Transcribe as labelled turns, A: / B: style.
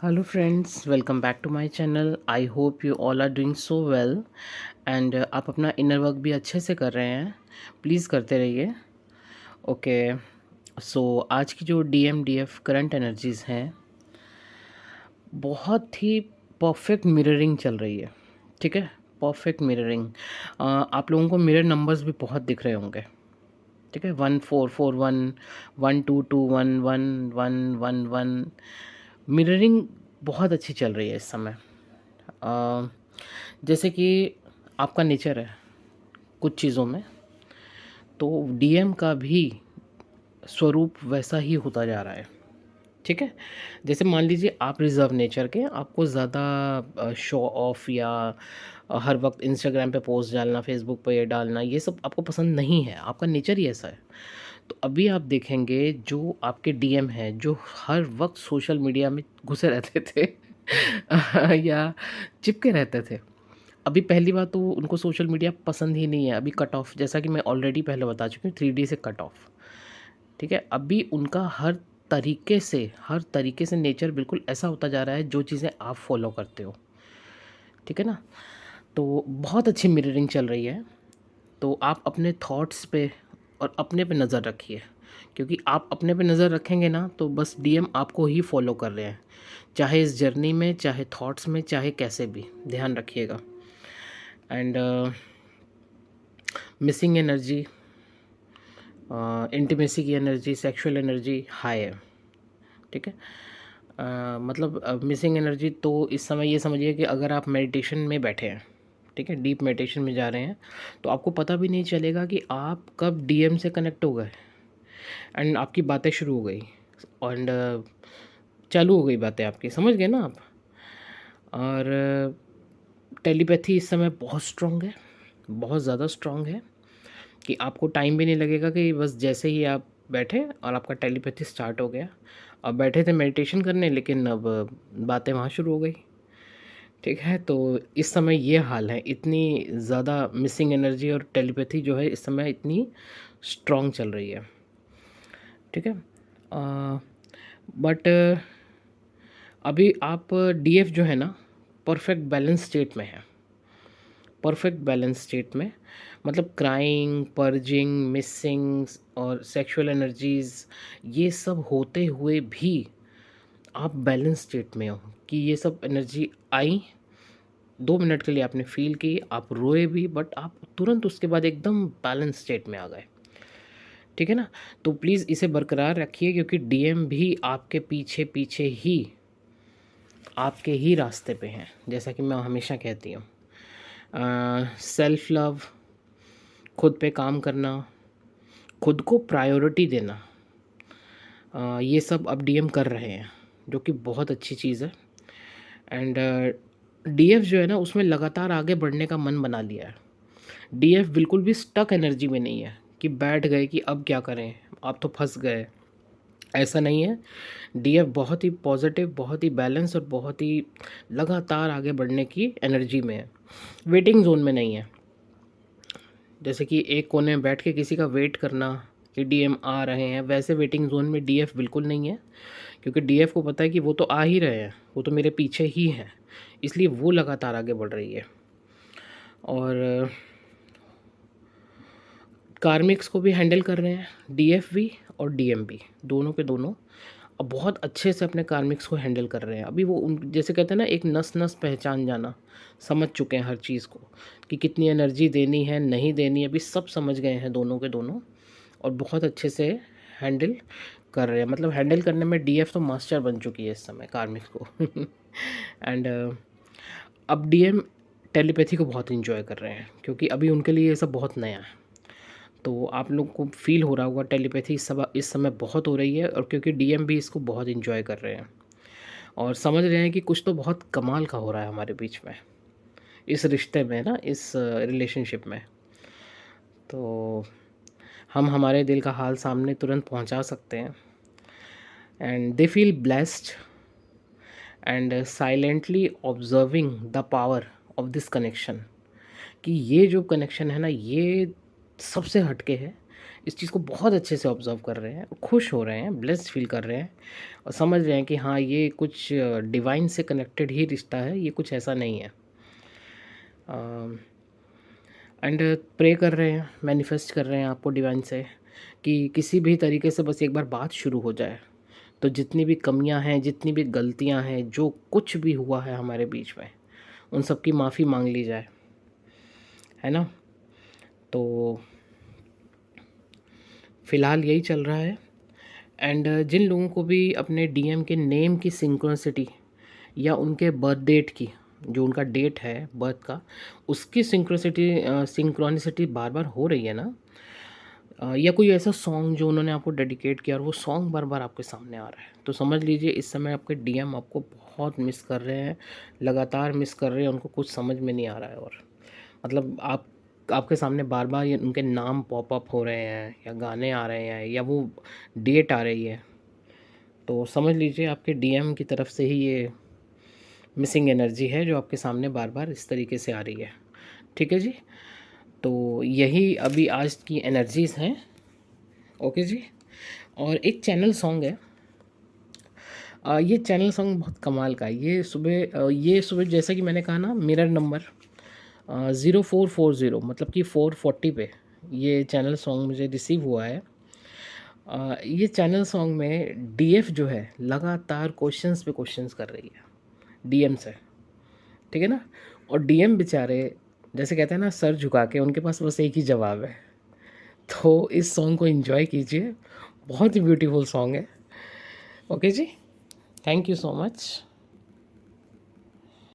A: Hello friends, welcome back to my channel. I hope you all are doing so well and आप अपना inner work भी अच्छे से कर रहे हैं. प्लीज़ करते रहिए. ओके. सो आज की जो DMDF करंट एनर्जीज़ हैं बहुत ही परफेक्ट मिररिंग चल रही है. ठीक है, परफेक्ट मिररिंग. आप लोगों को मिरर नंबर्स भी बहुत दिख रहे होंगे. ठीक है, 1441, 1221, 1111. मिररिंग बहुत अच्छी चल रही है इस समय. अ, जैसे कि आपका नेचर है कुछ चीज़ों में, तो DM का भी स्वरूप वैसा ही होता जा रहा है. ठीक है, जैसे मान लीजिए आप रिज़र्व नेचर के, आपको ज़्यादा शो ऑफ या हर वक्त इंस्टाग्राम पे पोस्ट डालना, फेसबुक पे ये डालना, ये सब आपको पसंद नहीं है, आपका नेचर ही ऐसा है. तो अभी आप देखेंगे जो आपके DM हैं, जो हर वक्त सोशल मीडिया में घुसे रहते थे या चिपके रहते थे, अभी पहली बात तो उनको सोशल मीडिया पसंद ही नहीं है. अभी कट ऑफ, जैसा कि मैं ऑलरेडी पहले बता चुकी हूँ, 3D से कट ऑफ. ठीक है, अभी उनका हर तरीके से नेचर बिल्कुल ऐसा होता जा रहा है जो चीज़ें आप फॉलो करते हो. ठीक है ना. तो बहुत अच्छी मिररिंग चल रही है. तो आप अपने थॉट्स पे और अपने पे नज़र रखिए, क्योंकि आप अपने पे नज़र रखेंगे ना तो बस DM आपको ही फॉलो कर रहे हैं, चाहे इस जर्नी में, चाहे थॉट्स में, चाहे कैसे भी. ध्यान रखिएगा. एंड मिसिंग एनर्जी, इंटीमेसी की एनर्जी, सेक्सुअल एनर्जी हाई है. ठीक है. मतलब मिसिंग एनर्जी तो इस समय ये समझिए कि अगर आप मेडिटेशन में बैठे हैं, ठीक है, डीप मेडिटेशन में जा रहे हैं, तो आपको पता भी नहीं चलेगा कि आप कब DM से कनेक्ट हो गए एंड आपकी बातें शुरू हो गई एंड चालू हो गई बातें आपकी, समझ गए ना आप. और टेलीपैथी इस समय बहुत स्ट्रॉन्ग है, बहुत ज़्यादा स्ट्रॉन्ग है, कि आपको टाइम भी नहीं लगेगा कि बस जैसे ही आप बैठे और आपका टेलीपैथी स्टार्ट हो गया. अब बैठे थे मेडिटेशन करने, लेकिन अब बातें वहाँ शुरू हो गई. ठीक है, तो इस समय ये हाल है, इतनी ज़्यादा मिसिंग एनर्जी और टेलीपैथी जो है इस समय इतनी स्ट्रॉन्ग चल रही है. ठीक है. बट अभी आप DF जो है ना, परफेक्ट बैलेंस स्टेट में है. परफेक्ट बैलेंस स्टेट में मतलब क्राइंग, पर्जिंग, मिसिंग और सेक्सुअल एनर्जीज़, ये सब होते हुए भी आप बैलेंस स्टेट में हो, कि ये सब एनर्जी आई, 2 मिनट के लिए आपने फील की, आप रोए भी, बट आप तुरंत उसके बाद एकदम बैलेंस स्टेट में आ गए. ठीक है ना. तो प्लीज़ इसे बरकरार रखिए, क्योंकि DM भी आपके पीछे पीछे ही आपके ही रास्ते पे हैं, जैसा कि मैं हमेशा कहती हूँ. सेल्फ लव, खुद पे काम करना, खुद को प्रायोरिटी देना, ये सब अब DM कर रहे हैं, जो कि बहुत अच्छी चीज़ है. एंड DF जो है ना, उसमें लगातार आगे बढ़ने का मन बना लिया है. DF बिल्कुल भी स्टक एनर्जी में नहीं है कि बैठ गए कि अब क्या करें, आप तो फंस गए. ऐसा नहीं है. DF बहुत ही पॉजिटिव, बहुत ही बैलेंस और बहुत ही लगातार आगे बढ़ने की एनर्जी में है, वेटिंग जोन में नहीं है. जैसे कि एक कोने में बैठ के किसी का वेट करना कि DM आ रहे हैं, वैसे वेटिंग जोन में DF बिल्कुल नहीं है, क्योंकि DF को पता है कि वो तो आ ही रहे हैं, वो तो मेरे पीछे ही हैं, इसलिए वो लगातार आगे बढ़ रही है. और कार्मिक्स को भी हैंडल कर रहे हैं DF भी और DM भी, दोनों के दोनों अब बहुत अच्छे से अपने कार्मिक्स को हैंडल कर रहे हैं. अभी वो उन जैसे कहते हैं ना, एक नस नस पहचान जाना, समझ चुके हैं हर चीज़ को, कि कितनी एनर्जी देनी है, नहीं देनी है, अभी सब समझ गए हैं दोनों के दोनों, और बहुत अच्छे से हैंडल कर रहे हैं. मतलब हैंडल करने में DF तो मास्टर बन चुकी है इस समय कार्मिक को. एंड अब DM टेलीपैथी को बहुत इन्जॉय कर रहे हैं, क्योंकि अभी उनके लिए ये सब बहुत नया है. तो आप लोग को फील हो रहा होगा टेलीपैथी इस समय बहुत हो रही है, और क्योंकि DM भी इसको बहुत इन्जॉय कर रहे हैं और समझ रहे हैं कि कुछ तो बहुत कमाल का हो रहा है हमारे बीच में, इस रिश्ते में ना, इस रिलेशनशिप में. तो हम हमारे दिल का हाल सामने तुरंत पहुंचा सकते हैं. And they feel blessed and silently observing the power of this connection, कि ये जो कनेक्शन है ना, ये सबसे हटके है, इस चीज़ को बहुत अच्छे से ऑब्ज़र्व कर रहे हैं, खुश हो रहे हैं, ब्लेस्ड फ़ील कर रहे हैं और समझ रहे हैं कि हाँ, ये कुछ डिवाइन से कनेक्टेड ही रिश्ता है, ये कुछ ऐसा नहीं है। एंड प्रे कर रहे हैं, मैनिफेस्ट कर रहे हैं आपको डिवाइन से कि किसी भी तरीके से बस एक बार बात शुरू हो जाए, तो जितनी भी कमियां हैं, जितनी भी गलतियां हैं, जो कुछ भी हुआ है हमारे बीच में, उन सब की माफ़ी मांग ली जाए, है ना। तो फ़िलहाल यही चल रहा है। एंड जिन लोगों को भी अपने डीएम के नेम की सिंक्रोनिसिटी या उनके बर्थ डेट की, जो उनका डेट है बर्थ का, उसकी सिंक्रोनिसिटी बार बार हो रही है ना, या कोई ऐसा सॉन्ग जो उन्होंने आपको डेडिकेट किया और वो सॉन्ग बार बार आपके सामने आ रहा है, तो समझ लीजिए इस समय आपके डीएम आपको बहुत मिस कर रहे हैं, लगातार मिस कर रहे हैं, उनको कुछ समझ में नहीं आ रहा है। और मतलब आपके सामने बार बार ये उनके नाम पॉप अप हो रहे हैं, या गाने आ रहे हैं, या वो डेट आ रही है, तो समझ लीजिए आपके डीएम की तरफ से ही ये मिसिंग एनर्जी है जो आपके सामने बार बार इस तरीके से आ रही है। ठीक है जी, तो यही अभी आज की एनर्जीज़ हैं। ओके जी। और एक चैनल सॉन्ग है, ये चैनल सॉन्ग बहुत कमाल का है। ये सुबह जैसा कि मैंने कहा ना, मिरर नंबर 0440, मतलब कि 440 पे ये चैनल सॉन्ग मुझे रिसीव हुआ है। ये चैनल सॉन्ग में डीएफ जो है लगातार क्वेश्चंस पे क्वेश्चंस कर रही है डीएम से, ठीक है ना। और डीएम बेचारे, जैसे कहते हैं ना, सर झुका के, उनके पास बस एक ही जवाब है। तो इस सॉन्ग को एंजॉय कीजिए, बहुत ही ब्यूटीफुल सॉन्ग है। ओके जी, थैंक यू सो मच।